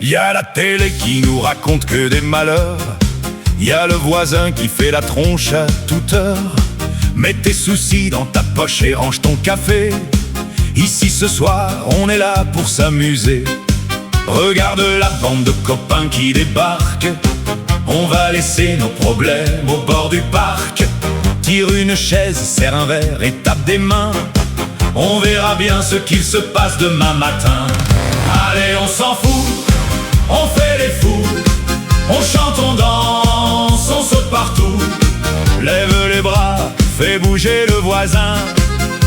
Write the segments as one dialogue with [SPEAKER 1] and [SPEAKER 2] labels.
[SPEAKER 1] Y a la télé qui nous raconte que des malheurs, y a le voisin qui fait la tronche à toute heure. Mets tes soucis dans ta poche et range ton café. Ici ce soir, on est là pour s'amuser. Regarde la bande de copains qui débarquent. On va laisser nos problèmes au bord du parc. Tire une chaise, serre un verre et tape des mains. On verra bien ce qu'il se passe demain matin. Allez, on s'en fout, on fait les fous. On chante, on danse, on saute partout. Lève les bras, fais bouger le voisin.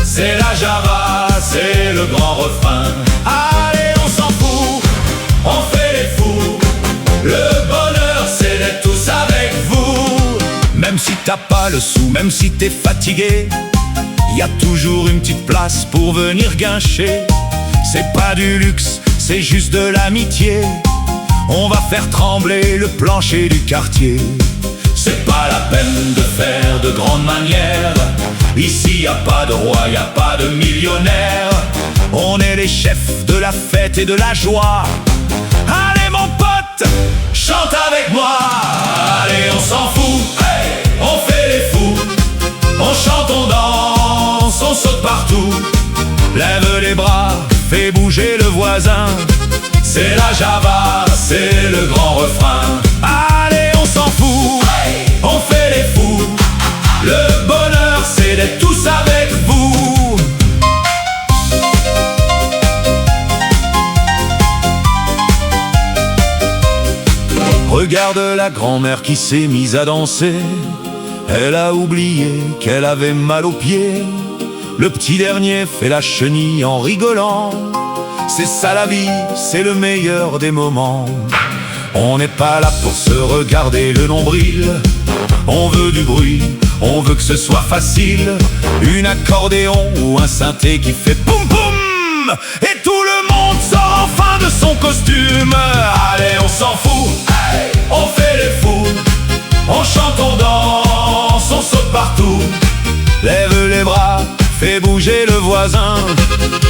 [SPEAKER 1] C'est la Java, c'est le grand refrain. Allez, on s'en fout, on fait les fous. Le bonheur, c'est d'être tous avec vous. Même si t'as pas le sou, même si t'es fatigué, y a toujours une petite place pour venir guincher. C'est pas du luxe, c'est juste de l'amitié. On va faire trembler le plancher du quartier. C'est pas la peine de faire de grandes manières. Ici y a pas de roi, y a pas de millionnaire. On est les chefs de la fête et de la joie. Allez mon pote, chante avec moi. Allez, on s'en fout, hey, on fait les fous. On chante, on danse, on saute partout. Lève les bras, fais bouger le voisin. C'est la Java, c'est le grand refrain. Allez, on s'en fout, hey, on fait les fous. Le bonheur, c'est d'être tous avec vous. Regarde la grand-mère qui s'est mise à danser. Elle a oublié qu'elle avait mal aux pieds. Le petit dernier fait la chenille en rigolant. C'est ça la vie, c'est le meilleur des moments. On n'est pas là pour se regarder le nombril. On veut du bruit, on veut que ce soit facile. Une accordéon ou un synthé qui fait poum poum. Et tout le monde sort enfin de son costume. Allez, on s'en fout, hey, on fait les fous. On chante, on danse, on saute partout. Lève les bras, fais bouger le voisin.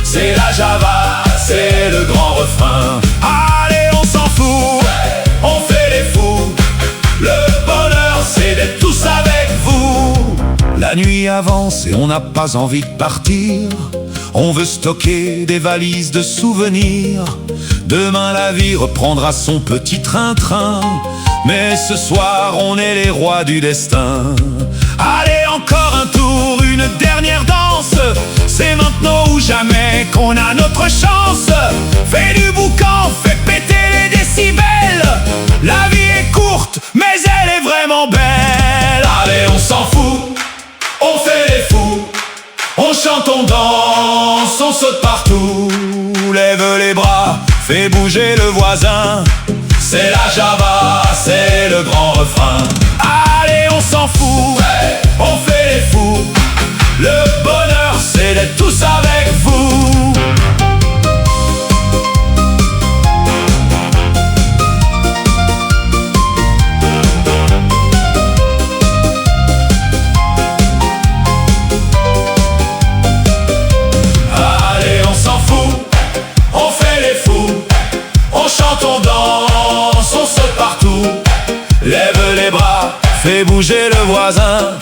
[SPEAKER 1] C'est la Java, c'est le grand refrain. Allez, on s'en fout, hey, on fait les fous. Le bonheur, c'est d'être tous avec vous. La nuit avance et on n'a pas envie de partir. On veut stocker des valises de souvenirs. Demain la vie reprendra son petit train-train. Mais ce soir on est les rois du destin. Allez, encore un tour, une dernière danse. C'est maintenant ou jamais qu'on a notre chance. Fais du boucan, fais péter les décibels. La vie est courte, mais elle est vraiment belle. Allez, on s'en fout, on fait les fous. On chante, on danse, on saute partout. Lève les bras, fais bouger le voisin. C'est la Java, c'est le grand refrain. Allez, on s'en fout, hey, on fait les fous. Le bonheur, c'est d'être tous avec vous. Allez, on s'en fout, on fait les fous. On chante, on danse, on saute partout. Lève les bras, fais bouger le voisin.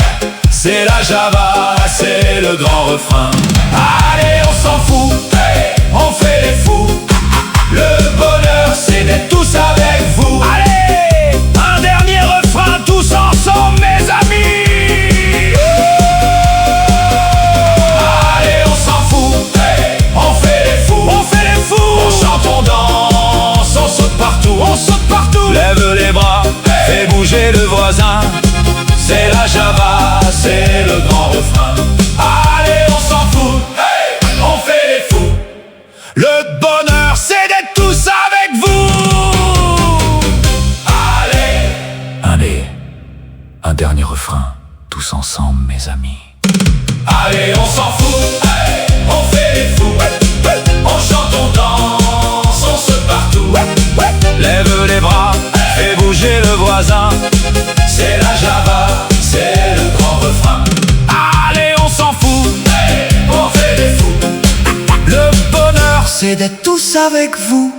[SPEAKER 1] C'est la Java, c'est le grand refrain. Allez, on s'en fout, hey, on fait les fous. Le bonheur, c'est d'être tous avec vous. Allez, un dernier refrain, tous ensemble, mes amis. Allez, on s'en fout, hey, on fait les fous. On fait les fous. On chante, on danse, on saute partout. On saute partout. Lève les bras, hey, fais bouger le voisin. C'est la Java, c'est le grand refrain. Allez, on s'en fout, hey, on fait les fous. Le bonheur, c'est d'être tous avec vous. Allez, un dernier refrain, tous ensemble, mes amis. Allez, on s'en fout, hey, on fait les fous. On chante, on danse, on saute partout. Lève les bras, fais bouger le voisin. C'est la Java, c'est le grand refrain. Allez, on s'en fout, hey, on fait des fous. Le bonheur, c'est d'être tous avec vous.